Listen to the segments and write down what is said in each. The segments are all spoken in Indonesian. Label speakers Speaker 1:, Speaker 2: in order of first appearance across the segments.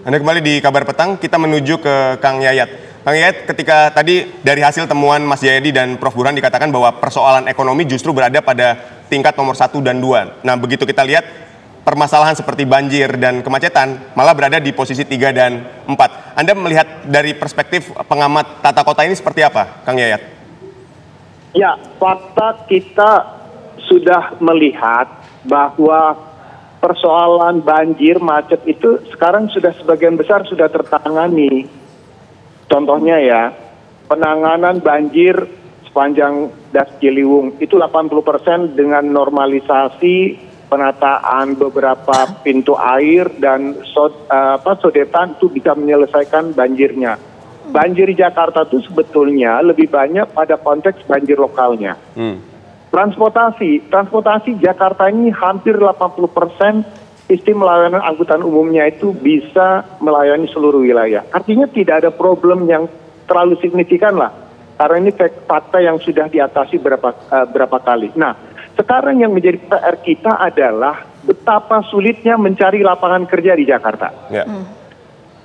Speaker 1: Anda kembali di Kabar Petang, kita menuju ke Kang Yayat. Kang Yayat, ketika tadi dari hasil temuan Mas Jayadi dan Prof. Burhan dikatakan bahwa persoalan ekonomi justru berada pada tingkat nomor 1 dan 2. Nah, begitu kita lihat permasalahan seperti banjir dan kemacetan malah berada di posisi 3 dan 4. Anda melihat dari perspektif pengamat tata kota ini seperti apa, Kang Yayat?
Speaker 2: Ya, fakta kita sudah melihat bahwa persoalan banjir, macet itu sekarang sudah sebagian besar sudah tertangani. Contohnya ya, penanganan banjir sepanjang Das Ciliwung itu 80% dengan normalisasi, penataan beberapa pintu air dan sodetan itu bisa menyelesaikan banjirnya. Banjir di Jakarta itu sebetulnya lebih banyak pada konteks banjir lokalnya. Transportasi Jakarta ini hampir 80% sistem layanan angkutan umumnya itu bisa melayani seluruh wilayah. Artinya tidak ada problem yang terlalu signifikan lah. Karena ini fakta yang sudah diatasi berapa kali. Nah, sekarang yang menjadi PR kita adalah betapa sulitnya mencari lapangan kerja di Jakarta.
Speaker 1: Ya.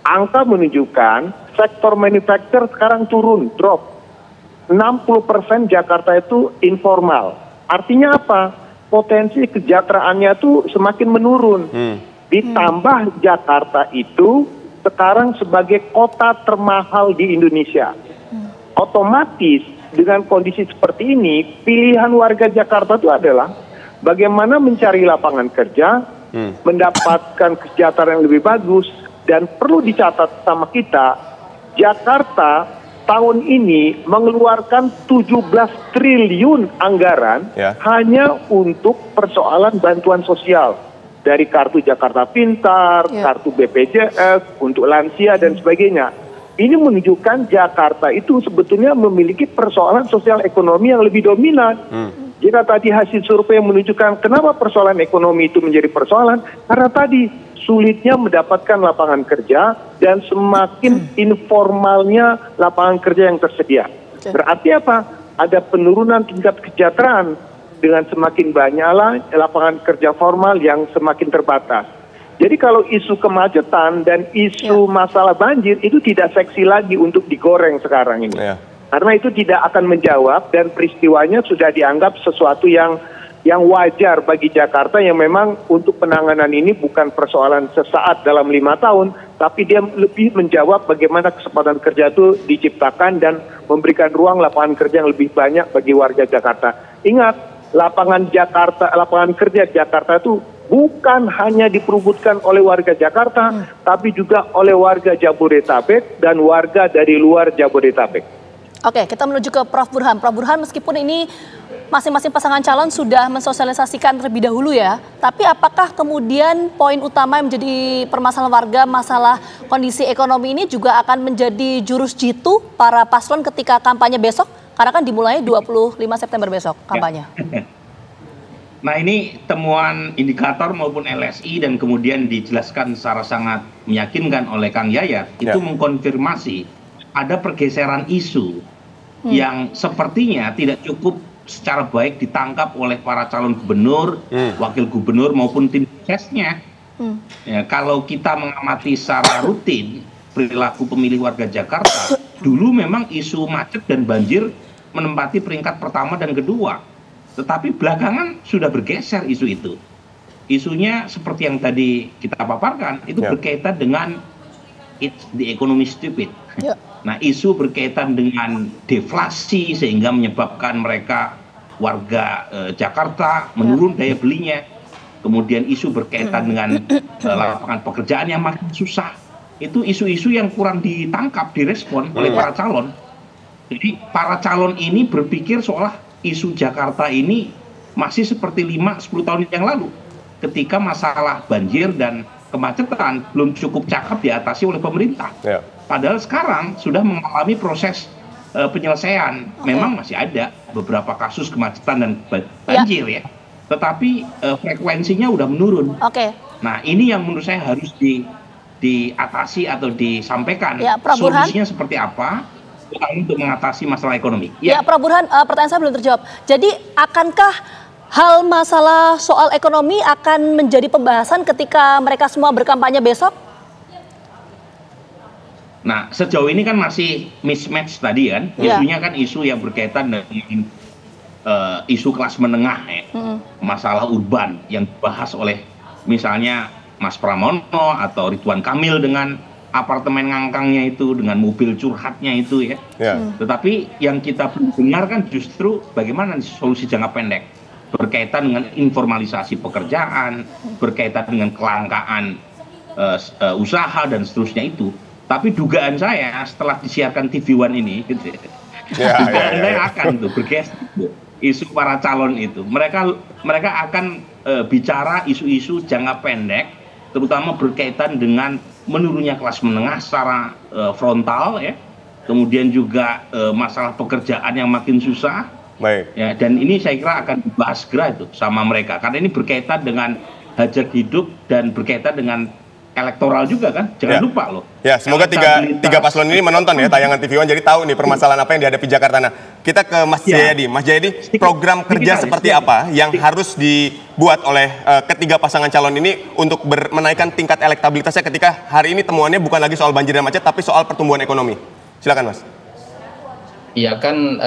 Speaker 2: Angka menunjukkan sektor manufaktur sekarang turun, drop. 60% Jakarta itu informal. Artinya apa? Potensi kesejahteraannya itu semakin menurun. Ditambah Jakarta itu sekarang sebagai kota termahal di Indonesia. Otomatis dengan kondisi seperti ini, pilihan warga Jakarta itu adalah bagaimana mencari lapangan kerja, mendapatkan kesejahteraan yang lebih bagus, dan perlu dicatat sama kita, Jakarta tahun ini mengeluarkan 17 triliun anggaran hanya untuk persoalan bantuan sosial. Dari kartu Jakarta Pintar, kartu BPJS, untuk lansia dan sebagainya. Ini menunjukkan Jakarta itu sebetulnya memiliki persoalan sosial ekonomi yang lebih dominan. Jika tadi hasil survei menunjukkan kenapa persoalan ekonomi itu menjadi persoalan, karena tadi sulitnya mendapatkan lapangan kerja dan semakin informalnya lapangan kerja yang tersedia. Berarti apa? Ada penurunan tingkat kesejahteraan dengan semakin banyaklah lapangan kerja formal yang semakin terbatas. Jadi kalau isu kemacetan dan isu masalah banjir itu tidak seksi lagi untuk digoreng sekarang ini. Karena itu tidak akan menjawab dan peristiwanya sudah dianggap sesuatu yang wajar bagi Jakarta yang memang untuk penanganan ini bukan persoalan sesaat dalam 5 tahun, tapi dia lebih menjawab bagaimana kesempatan kerja itu diciptakan dan memberikan ruang lapangan kerja yang lebih banyak bagi warga Jakarta. Ingat, lapangan kerja Jakarta itu bukan hanya diperebutkan oleh warga Jakarta, tapi juga oleh warga Jabodetabek dan warga dari luar Jabodetabek.
Speaker 3: Oke, kita menuju ke Prof. Burhan. Prof. Burhan, meskipun ini masing-masing pasangan calon sudah mensosialisasikan terlebih dahulu ya, tapi apakah kemudian poin utama yang menjadi permasalahan warga, masalah kondisi ekonomi ini juga akan menjadi jurus jitu para paslon ketika kampanye besok? Karena kan dimulai 25 September besok kampanye.
Speaker 4: Nah, ini temuan indikator maupun LSI dan kemudian dijelaskan secara sangat meyakinkan oleh Kang Yayat, itu mengkonfirmasi ada pergeseran isu yang sepertinya tidak cukup secara baik ditangkap oleh para calon gubernur, wakil gubernur maupun tim suksesnya. Ya, kalau kita mengamati secara rutin perilaku pemilih warga Jakarta, dulu memang isu macet dan banjir menempati peringkat pertama dan kedua. Tetapi belakangan sudah bergeser isu itu. Isunya seperti yang tadi kita paparkan, itu berkaitan dengan it's the economy stupid. Nah, isu berkaitan dengan deflasi sehingga menyebabkan mereka warga Jakarta menurun daya belinya. Kemudian isu berkaitan dengan lapangan pekerjaan yang makin susah. Itu isu-isu yang kurang ditangkap, direspon oleh para calon. Jadi para calon ini berpikir seolah isu Jakarta ini masih seperti 5-10 tahun yang lalu. Ketika masalah banjir dan kemacetan belum cukup cakap diatasi oleh pemerintah. Padahal sekarang sudah mengalami proses penyelesaian. Memang masih ada beberapa kasus kemacetan dan banjir ya. Tetapi frekuensinya udah menurun. Nah, ini yang menurut saya harus diatasi atau disampaikan. Solusinya seperti apa untuk mengatasi masalah ekonomi.
Speaker 3: Ya, Prof. Burhan, pertanyaan saya belum terjawab. Jadi akankah hal masalah soal ekonomi akan menjadi pembahasan ketika mereka semua berkampanye besok?
Speaker 4: Nah, sejauh ini kan masih mismatch tadi kan, isunya kan isu yang berkaitan dengan isu kelas menengah ya, masalah urban yang dibahas oleh misalnya Mas Pramono atau Ridwan Kamil dengan apartemen ngangkangnya itu, dengan mobil curhatnya itu ya. Tetapi yang kita dengar kan justru bagaimana solusi jangka pendek berkaitan dengan informalisasi pekerjaan, berkaitan dengan kelangkaan usaha dan seterusnya itu. Tapi dugaan saya setelah disiarkan TV One ini, gitu, dugaan saya akan tuh bergeser isu para calon itu. Mereka akan bicara isu-isu jangka pendek, terutama berkaitan dengan menurunnya kelas menengah secara frontal ya. Kemudian juga masalah pekerjaan yang makin susah.
Speaker 1: Baik.
Speaker 4: Ya, dan ini saya kira akan dibahas segera itu sama mereka karena ini berkaitan dengan hajat hidup dan berkaitan dengan elektoral juga kan, jangan lupa loh.
Speaker 1: Ya, semoga tiga paslon ini menonton ya tayangan TV One, jadi tahu nih permasalahan apa yang dihadapi Jakarta. Nah, kita ke Mas Jayadi. Mas Jayadi, program kerja seperti apa yang harus dibuat oleh ketiga pasangan calon ini untuk menaikkan tingkat elektabilitasnya ketika hari ini temuannya bukan lagi soal banjir dan macet, tapi soal pertumbuhan ekonomi. Silakan, Mas.
Speaker 5: Iya kan,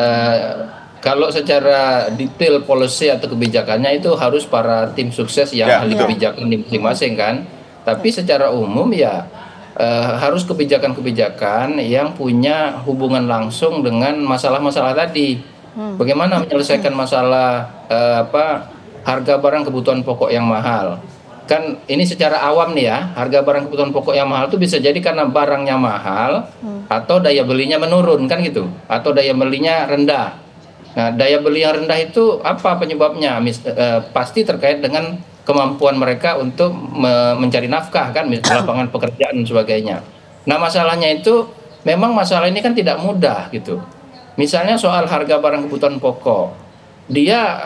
Speaker 5: kalau secara detail policy atau kebijakannya itu harus para tim sukses yang ahli kebijakan di masing-masing kan. Tapi secara umum ya harus kebijakan-kebijakan yang punya hubungan langsung dengan masalah-masalah tadi. Bagaimana menyelesaikan masalah harga barang kebutuhan pokok yang mahal. Kan ini secara awam nih ya, harga barang kebutuhan pokok yang mahal itu bisa jadi karena barangnya mahal atau daya belinya menurun kan gitu, atau daya belinya rendah. Nah, daya beli yang rendah itu apa penyebabnya? Pasti terkait dengan kemampuan mereka untuk mencari nafkah kan, lapangan pekerjaan dan sebagainya. Nah, masalahnya itu memang masalah ini kan tidak mudah gitu. Misalnya soal harga barang kebutuhan pokok, dia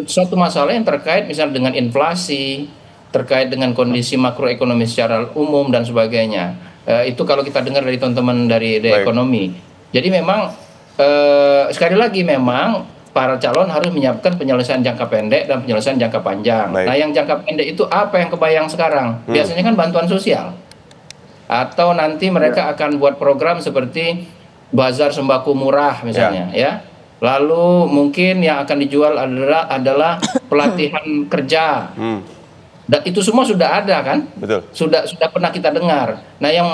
Speaker 5: suatu masalah yang terkait misalnya dengan inflasi, terkait dengan kondisi makroekonomi secara umum dan sebagainya. Itu kalau kita dengar dari teman-teman dari ekonomi. Jadi memang sekali lagi memang para calon harus menyiapkan penyelesaian jangka pendek dan penyelesaian jangka panjang. Nah, yang jangka pendek itu apa yang kebayang sekarang? Biasanya kan bantuan sosial. Atau nanti mereka akan buat program seperti bazar sembako murah misalnya ya. Lalu mungkin yang akan dijual adalah pelatihan kerja. Dan itu semua sudah ada kan? Betul. Sudah pernah kita dengar. Nah, yang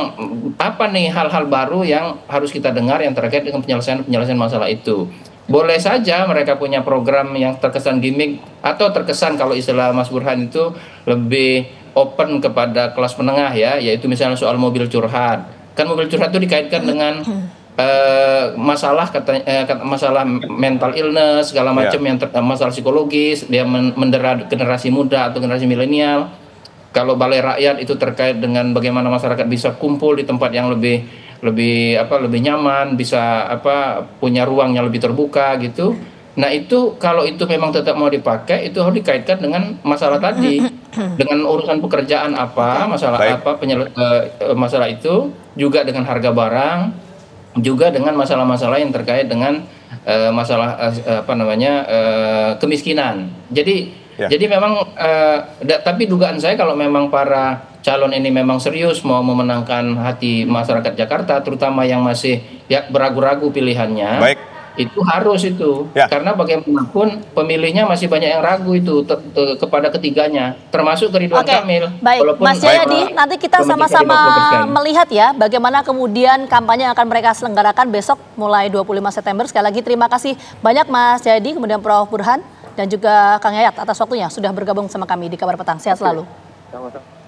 Speaker 5: apa nih hal-hal baru yang harus kita dengar yang terkait dengan penyelesaian masalah itu? Boleh saja mereka punya program yang terkesan gimmick atau terkesan kalau istilah Mas Burhan itu lebih open kepada kelas menengah ya, yaitu misalnya soal mobil curhat. Kan mobil curhat itu dikaitkan dengan masalah masalah mental illness segala macam yang masalah psikologis, dia mendera generasi muda atau generasi milenial. Kalau balai rakyat itu terkait dengan bagaimana masyarakat bisa kumpul di tempat yang lebih nyaman, bisa punya ruang yang lebih terbuka gitu. Nah, itu kalau itu memang tetap mau dipakai, itu harus dikaitkan dengan masalah tadi, dengan urusan pekerjaan masalah itu juga dengan harga barang, juga dengan masalah-masalah yang terkait dengan kemiskinan. Jadi memang tapi dugaan saya kalau memang para calon ini memang serius mau memenangkan hati masyarakat Jakarta, terutama yang masih beragu-ragu pilihannya, itu harus itu. Karena bagaimanapun pemilihnya masih banyak yang ragu itu kepada ketiganya, termasuk ke Ridwan Kamil.
Speaker 3: Baik, Mas Jayadi, nanti kita sama-sama melihat ya bagaimana kemudian kampanye yang akan mereka selenggarakan besok mulai 25 September. Sekali lagi terima kasih banyak Mas Jayadi, kemudian Prof Burhan dan juga Kang Yayat atas waktunya sudah bergabung sama kami di Kabar Petang. Sehat selalu.
Speaker 2: Sama-sama.